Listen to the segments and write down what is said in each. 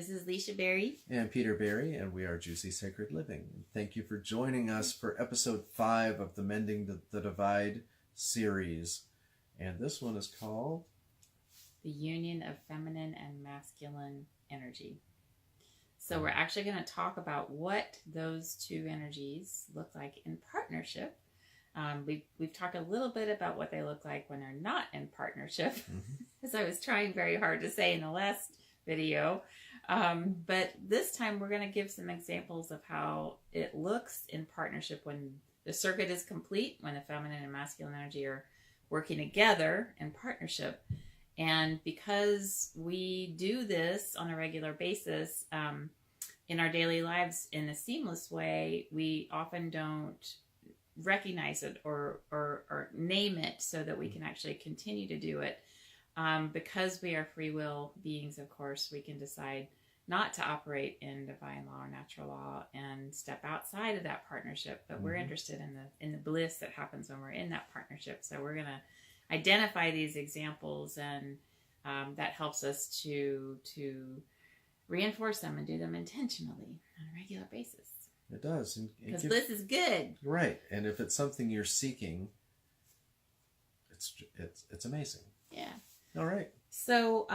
This is Leisha Berry. And Peter Berry, and we are Juicy Sacred Living. Thank you for joining us for episode 5 of the Mending the Divide series. And this one is called The Union of Feminine and Masculine Energy. So we're actually going to talk about what those two energies look like in partnership. We've talked a little bit about what they look like when they're not in partnership, as I was trying very hard to say in the last video. But this time we're going to give some examples of how it looks in partnership when the circuit is complete, when the feminine and masculine energy are working together in partnership. And because we do this on a regular basis in our daily lives in a seamless way, we often don't recognize it or name it so that we can actually continue to do it. Because we are free will beings, of course, we can decide not to operate in divine law or natural law and step outside of that partnership. But we're interested in the bliss that happens when we're in that partnership. So we're going to identify these examples, and that helps us to reinforce them and do them intentionally on a regular basis. It does. Because bliss is good. Right. And if it's something you're seeking, it's amazing. Yeah. All right. So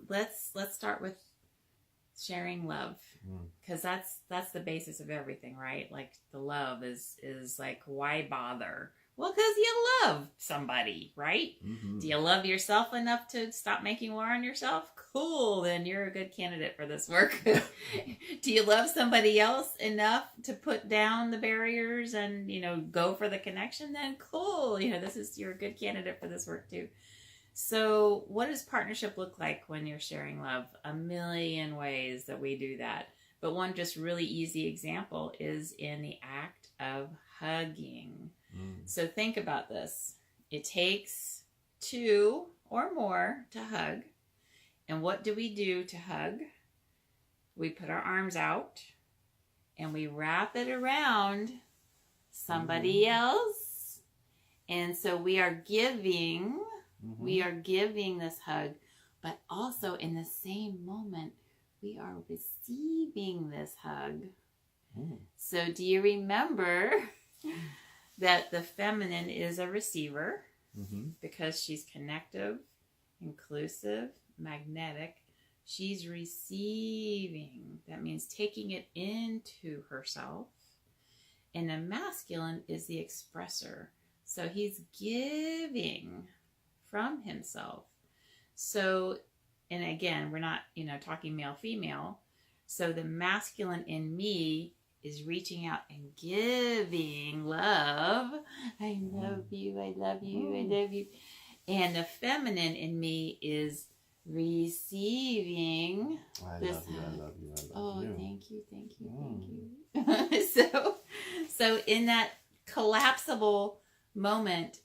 let's start with sharing love, because that's the basis of everything, right? Like the love is like, why bother? Well, because you love somebody, right? Do you love yourself enough to stop making war on yourself? Cool, then you're a good candidate for this work. Do you love somebody else enough to put down the barriers and, go for the connection? Then cool, you're a good candidate for this work too. So what does partnership look like when you're sharing love? A million ways that we do that. But one just really easy example is in the act of hugging. So think about this. It takes 2 or more to hug. And what do we do to hug? We put our arms out and we wrap it around somebody else. And so we are giving this hug, but also in the same moment, we are receiving this hug. So do you remember that the feminine is a receiver because she's connective, inclusive, magnetic. She's receiving. That means taking it into herself. And the masculine is the expressor. So he's giving from himself. So, and again, we're not, talking male, female. So the masculine in me is reaching out and giving love. I love you, I love you, I love you. And the feminine in me is receiving this hug. I love you, I love you. Thank you. So in that collapsible moment,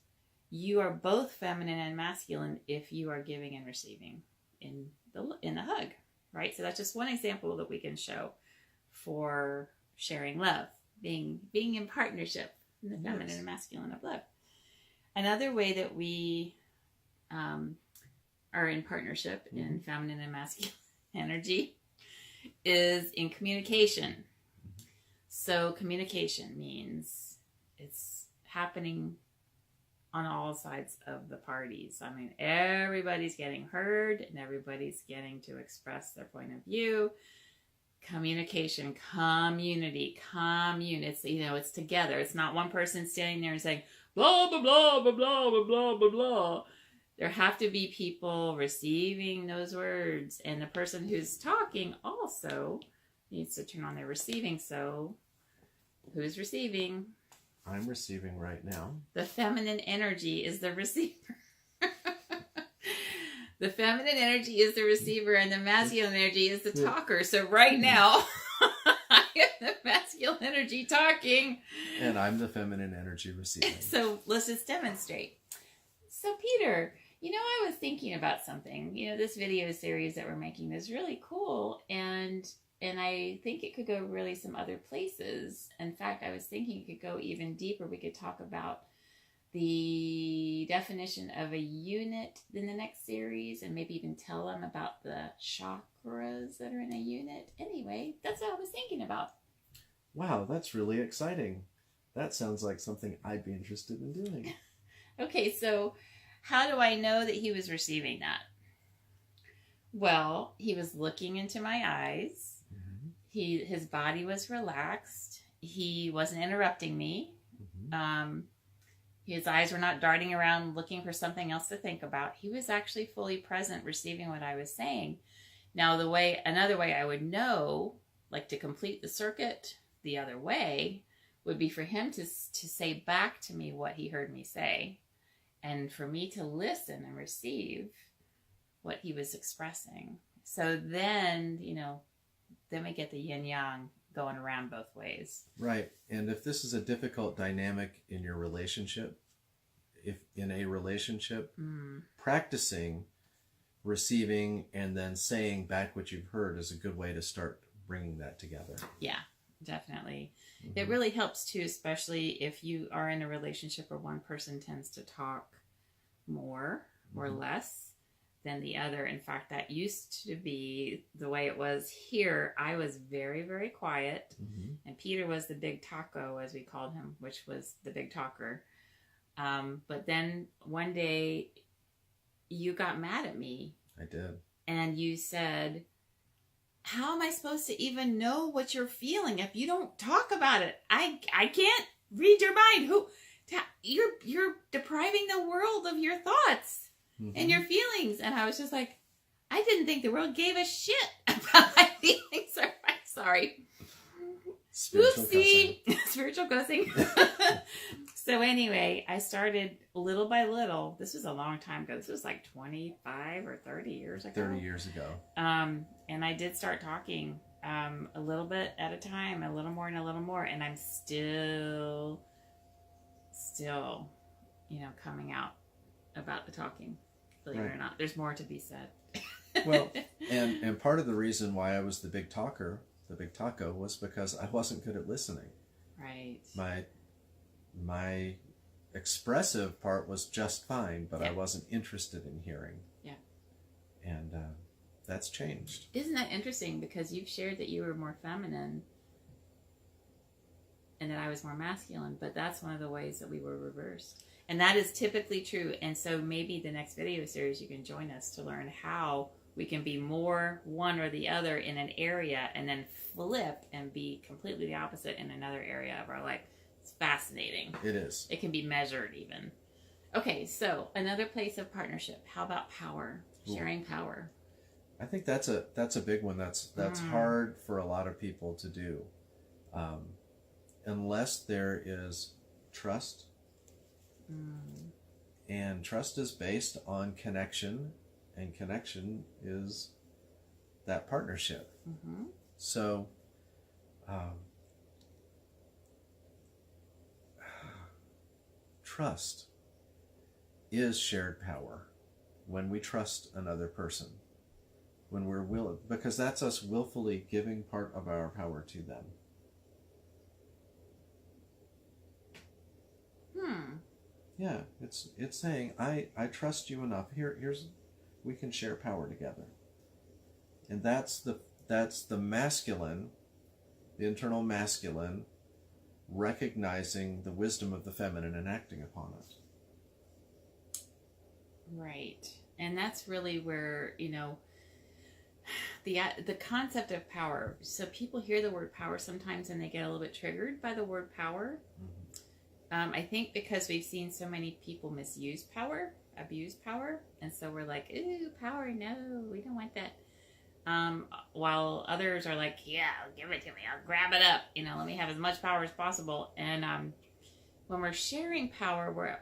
you are both feminine and masculine if you are giving and receiving in the hug, right? So that's just one example that we can show for sharing love, being in partnership in the feminine and masculine of love. Another way that we are in partnership in feminine and masculine energy is in communication. So communication means it's happening on all sides of the parties. I mean, everybody's getting heard and everybody's getting to express their point of view. Communication, community, commune. It's together. It's not one person standing there and saying, blah, blah, blah, blah, blah, blah, blah, blah, blah. There have to be people receiving those words. And the person who's talking also needs to turn on their receiving. So who's receiving? I'm receiving right now. The feminine energy is the receiver. The feminine energy is the receiver and the masculine energy is the talker. So right now, I am the masculine energy talking. And I'm the feminine energy receiving. So let's just demonstrate. So Peter, I was thinking about something. This video series that we're making is really cool. And I think it could go really some other places. In fact, I was thinking it could go even deeper. We could talk about the definition of a unit in the next series, and maybe even tell them about the chakras that are in a unit. Anyway, that's what I was thinking about. Wow, that's really exciting. That sounds like something I'd be interested in doing. Okay, so how do I know that he was receiving that? Well, he was looking into my eyes. Mm-hmm. His body was relaxed. He wasn't interrupting me. Mm-hmm. His eyes were not darting around looking for something else to think about. He was actually fully present, receiving what I was saying. Now, another way I would know, like to complete the circuit the other way, would be for him to say back to me what he heard me say, and for me to listen and receive what he was expressing. So then, then we get the yin-yang going around both ways. Right. And if this is a difficult dynamic in your relationship, practicing receiving and then saying back what you've heard is a good way to start bringing that together. Yeah, definitely. Mm-hmm. It really helps too, especially if you are in a relationship where one person tends to talk more or less than the other. In fact, that used to be the way it was here. I was very, very quiet, and Peter was the big taco, as we called him, which was the big talker. But then one day you got mad at me. I did. And you said, how am I supposed to even know what you're feeling if you don't talk about it? I can't read your mind. You're depriving the world of your thoughts and your feelings. And I was just like, I didn't think the world gave a shit about my feelings. Sorry. Spiritual cussing. So anyway, I started little by little. This was a long time ago. This was like 25 or 30 years ago. 30 years ago. And I did start talking a little bit at a time, a little more and a little more. And I'm still, coming out about the talking. Believe it or not, there's more to be said. Well, and part of the reason why I was the big taco, was because I wasn't good at listening. Right. My expressive part was just fine, but I wasn't interested in hearing. Yeah. And that's changed. Isn't that interesting? Because you've shared that you were more feminine and that I was more masculine, but that's one of the ways that we were reversed. And that is typically true. And so maybe the next video series you can join us to learn how we can be more one or the other in an area and then flip and be completely the opposite in another area of our life. It's fascinating. It is. It can be measured even. Okay, so another place of partnership. How about power? Sharing power. I think that's a big one. That's hard for a lot of people to do, unless there is trust. And trust is based on connection, and connection is that partnership. So trust is shared power when we trust another person, when we're willing, because that's us willfully giving part of our power to them. Yeah, it's saying I trust you enough. Here's we can share power together. And that's the masculine, the internal masculine, recognizing the wisdom of the feminine and acting upon it. Right. And that's really where, the concept of power. So people hear the word power sometimes and they get a little bit triggered by the word power. I think because we've seen so many people misuse power, abuse power, and so we're like, ooh, power, no, we don't want that. While others are like, yeah, give it to me, I'll grab it up, let me have as much power as possible. And when we're sharing power, we're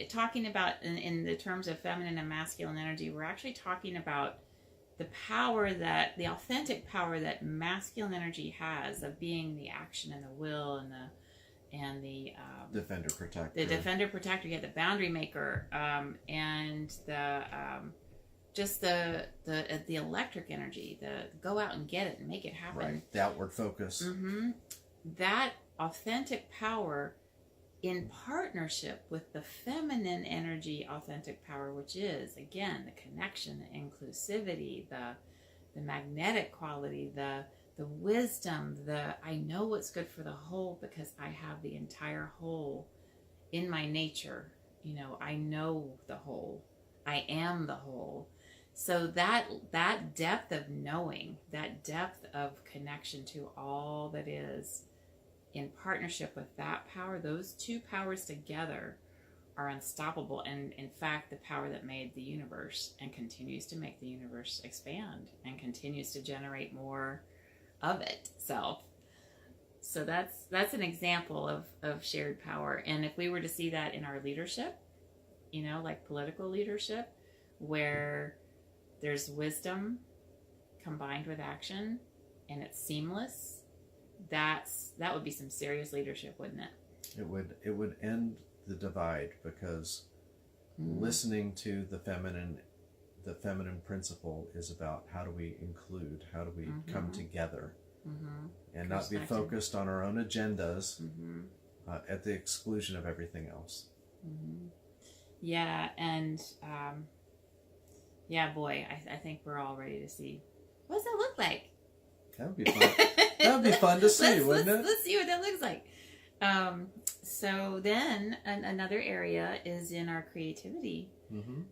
talking about, in the terms of feminine and masculine energy, we're actually talking about the power the authentic power that masculine energy has of being the action and the will and the defender protector. The defender protector, yeah, the boundary maker, and the just the electric energy, the go out and get it and make it happen. Right. The outward focus. That authentic power in partnership with the feminine energy, authentic power, which is, again, the connection, the inclusivity, the magnetic quality, the wisdom, I know what's good for the whole because I have the entire whole in my nature. I know the whole. I am the whole. So that depth of knowing, that depth of connection to all that is, in partnership with that power, those two powers together are unstoppable. And in fact, the power that made the universe and continues to make the universe expand and continues to generate more of itself. So that's an example of shared power. And if we were to see that in our leadership, like political leadership, where there's wisdom combined with action and it's seamless, that would be some serious leadership, wouldn't it? It would end the divide, because listening to the feminine principle is about how do we include, how do we come together, and not be focused on our own agendas at the exclusion of everything else. Yeah, and boy, I think we're all ready to see. What does that look like? That would be fun. That would be fun to see, wouldn't it? Let's see what that looks like. So then another area is in our creativity.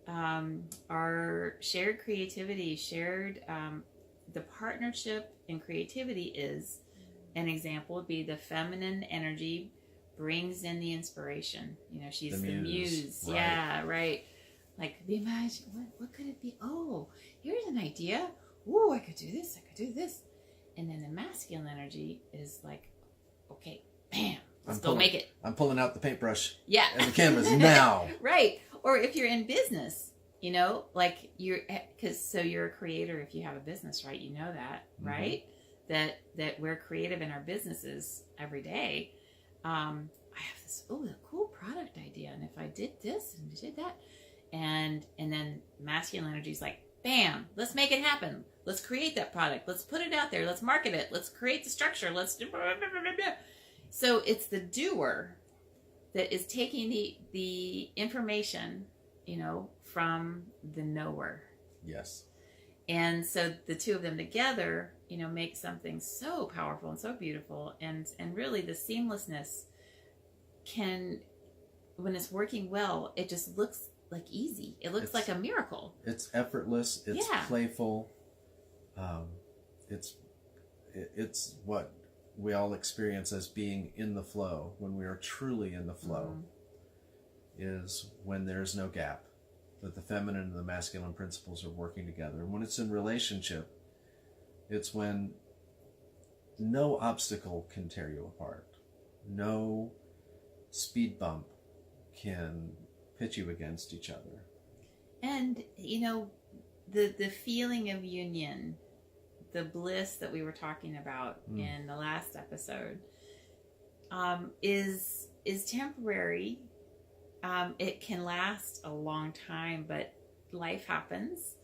Our shared creativity, the partnership in creativity is, an example would be the feminine energy brings in the inspiration. She's the muse. Right. Yeah, right. Like the imagine, what could it be? Oh, here's an idea. Oh, I could do this. I could do this. And then the masculine energy is like, okay, bam, let's go make it. I'm pulling out the paintbrush. Yeah. And the canvas now. Right. Or if you're in business, like you're a creator if you have a business, right? You know that, right? That we're creative in our businesses every day. I have this, a cool product idea. And if I did this and did that, and then masculine energy is like, bam, let's make it happen. Let's create that product. Let's put it out there. Let's market it. Let's create the structure. Let's do blah, blah, blah, blah, blah. So it's the doer that is taking the information, from the knower. Yes. And so the two of them together, make something so powerful and so beautiful. And really the seamlessness when it's working well, it just looks like easy. It looks like a miracle. It's effortless. It's playful. It's what we all experience as being in the flow. When we are truly in the flow, is when there's no gap, that the feminine and the masculine principles are working together. And when it's in relationship, it's when no obstacle can tear you apart. No speed bump can pit you against each other. And, the feeling of union, the bliss that we were talking about in the last episode, is temporary. It can last a long time, but life happens.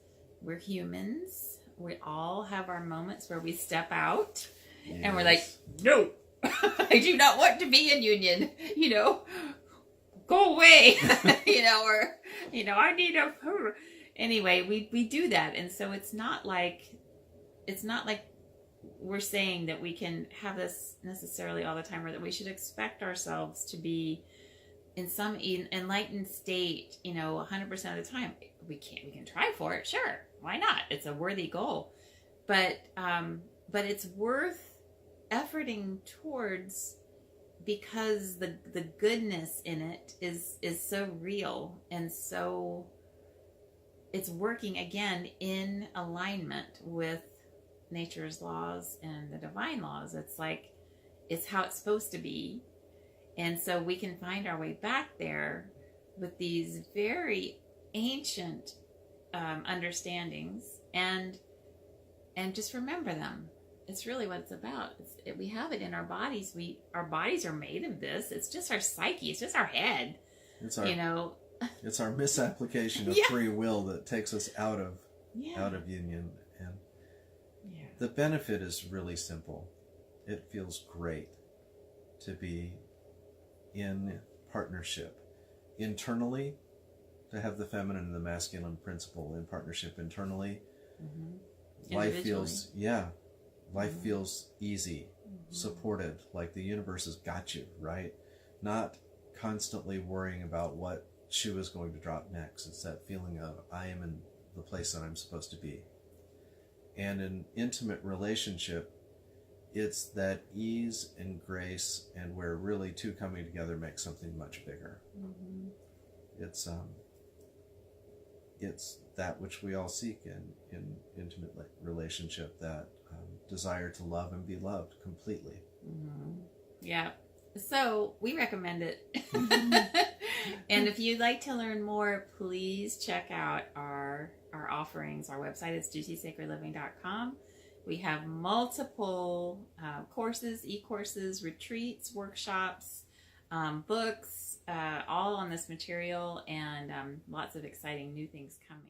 We're humans. We all have our moments where we step out and we're like, no, I do not want to be in union, go away, or, I need anyway, we do that. And so it's not like we're saying that we can have this necessarily all the time, or that we should expect ourselves to be in some enlightened state, 100% of the time. We can try for it. Sure. Why not? It's a worthy goal, but it's worth efforting towards, because the goodness in it is so real, and so it's working again in alignment with nature's laws and the divine laws. It's like, it's how it's supposed to be. And so we can find our way back there with these very ancient understandings, and just remember them. It's really what it's about. We have it in our bodies. Our bodies are made of this. It's just our psyche. It's just our head. It's our, it's our misapplication of free will that takes us out of union. And the benefit is really simple. It feels great to be in partnership internally, to have the feminine and the masculine principle in partnership internally. Life feels feels easy, supported, like the universe has got you, right? Not constantly worrying about what shoe is going to drop next. It's that feeling of I am in the place that I'm supposed to be. And an intimate relationship, it's that ease and grace, and where really two coming together makes something much bigger. It's that which we all seek in intimate relationship, that desire to love and be loved completely. Yeah. So we recommend it. And if you'd like to learn more, please check out our offerings. Our website is juicysacredliving.com. We have multiple courses, e-courses, retreats, workshops, books, all on this material, and lots of exciting new things coming.